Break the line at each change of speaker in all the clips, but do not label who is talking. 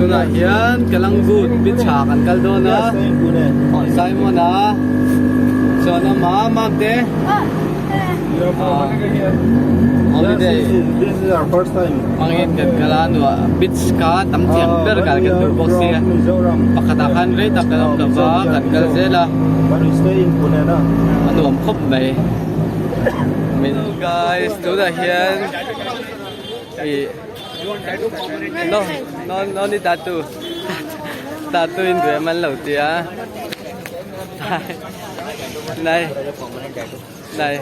na yan, Calangute Beach ha, kan kaldo na. Say mo na. So na mamagde. Holiday.
This is our first time.
Pangit kan kalano beach ka tamtiang ber kal kan box siya. Pakatakan rate tak dalam kaba kan kalzela.
But we stay in Pune na.
Ano am khop bay. Hello guys, to the here. No ni tattoo. Tattoo in dua man lau tia. Này. Này.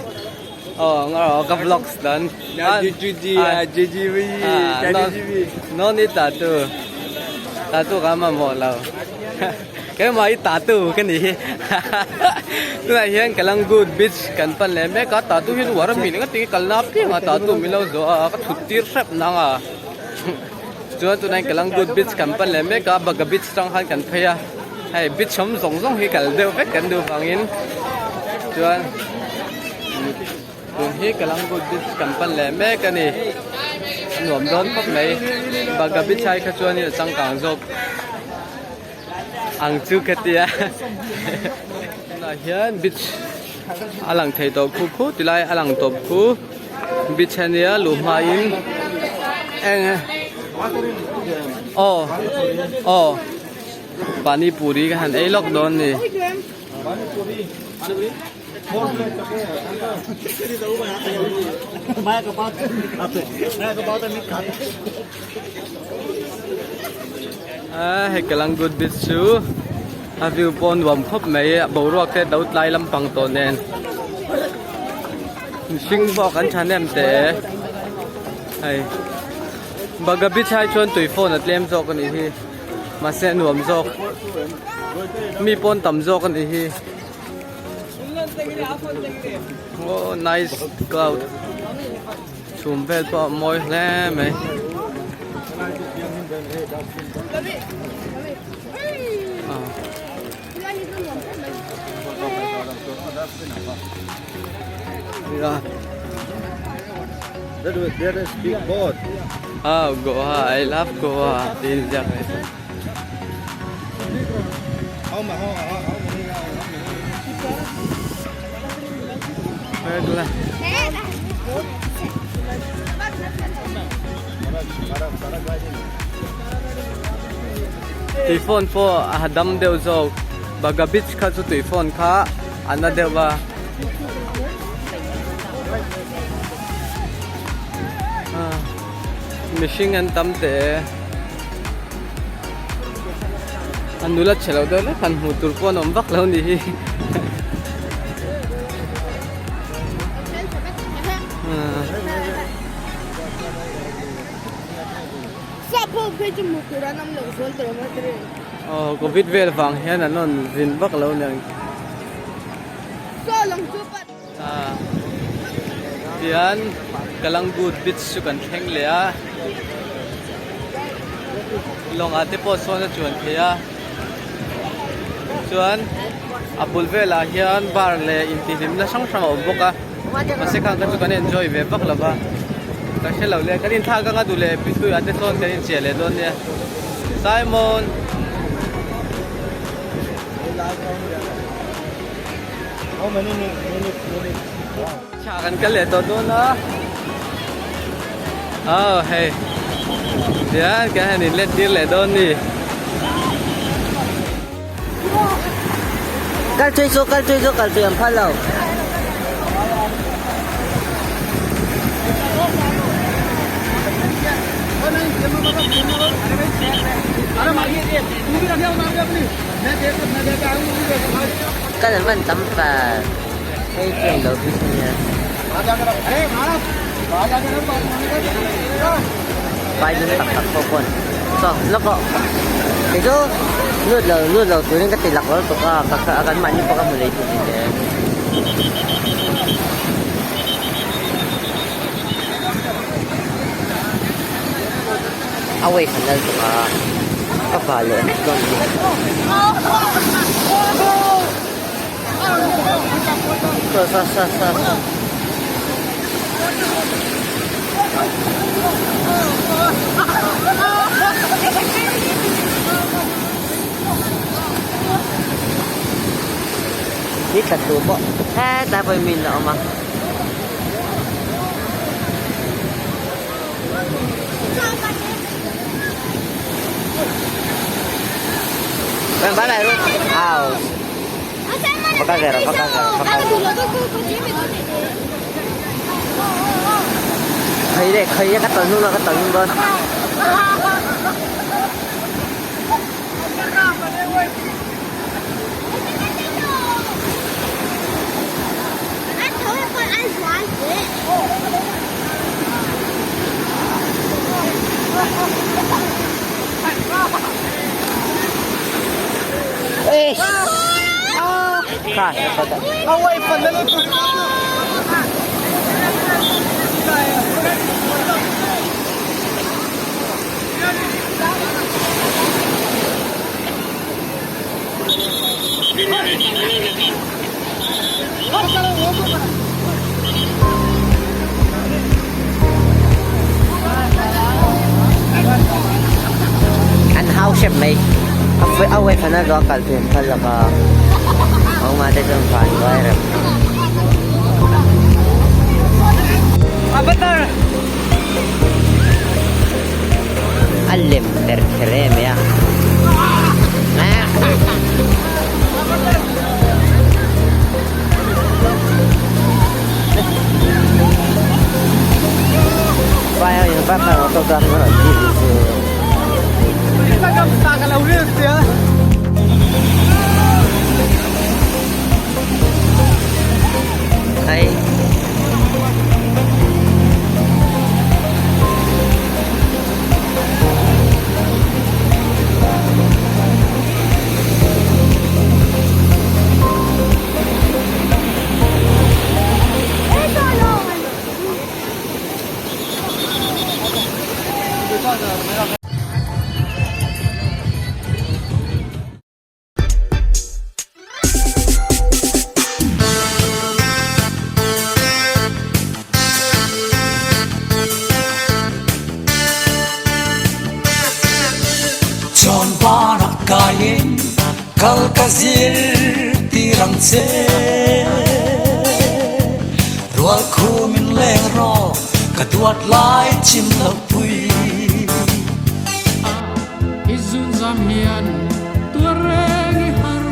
Ngor ka vlogs dan.
GGV.
No ni tattoo. Tattoo ka ma mo lau. Cái máy tattoo cái này. Tôi là hiện Calangute Beach kan pan le me ka tattoo hin war mi nga ti kalnap ti nga tattoo mi lo zo ka thutir sep na nga. Chuan tu nai Calangute Beach kan pan le me ka baga beach tang han kan phaya. Hai beach som zong zong hi kal deu pe kan du bangin. Chuan tu hi Calangute Beach kan pan le me ka ni. Nuam don pop mai baga beach hai ka chuan ni chang kang zok. Ang chu katia. Na hian beach alang thei to khu tilai alang top khu beach ania luma in eng pani puri ka han ei lok don ni he Calangute Beach chu a view pon wam khop mai bo ro ke daut lai lam pang to nen sing bo kan chanem te ai baga beach hai chon tui phone atlem zo kan hi ma se nuam zo mi pon tam zo kan hi oh nice cloud chum vel pa moi hle mai Yeah.
There is big boat.
Oh, GOA. I love GOA. Tin jak. Baiklah. Telepon po hadam deu zo baga beach ka zu telepon ka ana dewa machine an tamte anulat chelo do le kan hutur po nom bak lo ni Covid vel vang hian anon zin bak lo nang hian Calangute Beach chu kan thleng le a long ate po so na chuan thea chuan a bul vela hian bar le intilim na sang sang boka mase khang ka chu kan enjoy ve bak lova ka shelo le kan in tha ka nga du le pitu ate son kan in chele don ne Simon
How many minutes?
cha kan ka le to do na oh hey ya ka han in let dir le don ni
Kal chơi em phát lâu. Cái này vẫn tắm và cái chuyện đầu tiên nha. Bài những tập vô quần. Rồi, nó có cái số nước lầu tụi nó cái tiền lọc đó tụi các cái mạnh như có cái mười tụi này. Away thành ra tụi các bà lệ con gì. Sa. Di tattoo po. Tapos min na oma. Bala ro. House. Pakagero. Kaya ka tanong na ka tanong doon. Eh.
Away pa na lang.
Anh hao xếp này away pa na go kalpin pala ka ang mate ng fan wire
Avatar.
alim terkerem ya Bayaw yung papa autograph mo Ay
John Banak kain kalkazir tirang se rual kumin lero kaduat lai chim lapui
izun zamian tuareng har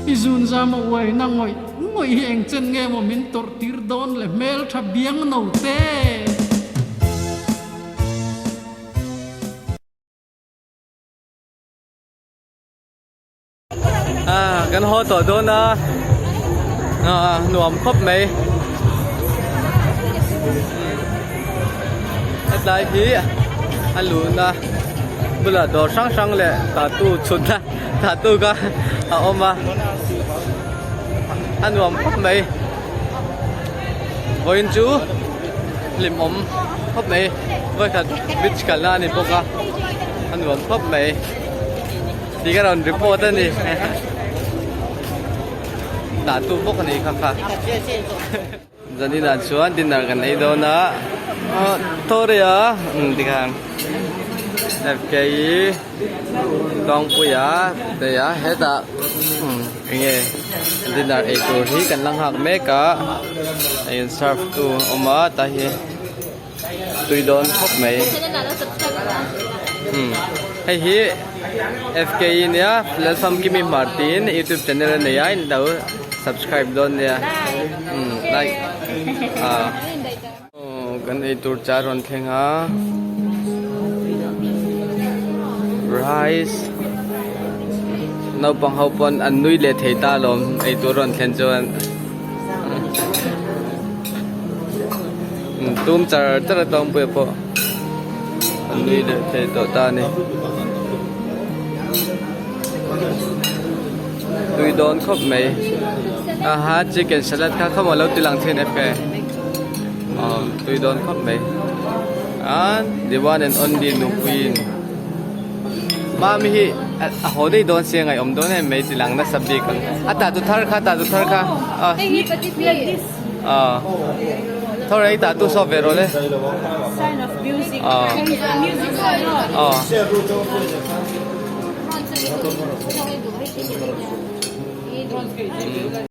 izun zam wai nangoi ngoi heng chen nge mo min tor tir don le mel tha biang no te
Kan ho to do na nuam khop mai at lai hi alu na bula do sang le ta tu chut na ta tu ka oma nuam khop mai oin chu lim khop mai với cả beach kala ni poka nuam khop mai đi cái đòn report đi đã tu bốc này khá giờ đi là xuống dinner gần đây đâu nữa thôi đi à đi hàng đẹp cái con quỷ á để á hết à nghe dinner ấy tu hi cần lăng hàng mấy cả ấy serve tu oma ta hi tùy đón khóc mấy hay hi FK nya platform kimi Martin YouTube channel này ai đâu subscribe don ya like kan ei tur charon thenga rice no pang hopon an nui le theita lom ei turon thlen chuan tum char chara tong pe po an nui le thei to ta ni tùy đón khóc mấy ha chicken salad khác không ở lâu tùy lăng thiên FK tùy đón khóc mấy the one and only no queen mà mi hồi đây đón xe ngày đón này mấy tùy lăng nó sắp đi con ta tu thar kha thôi đấy ta tu so về rồi đấy
sign of music. Music sign. Ito,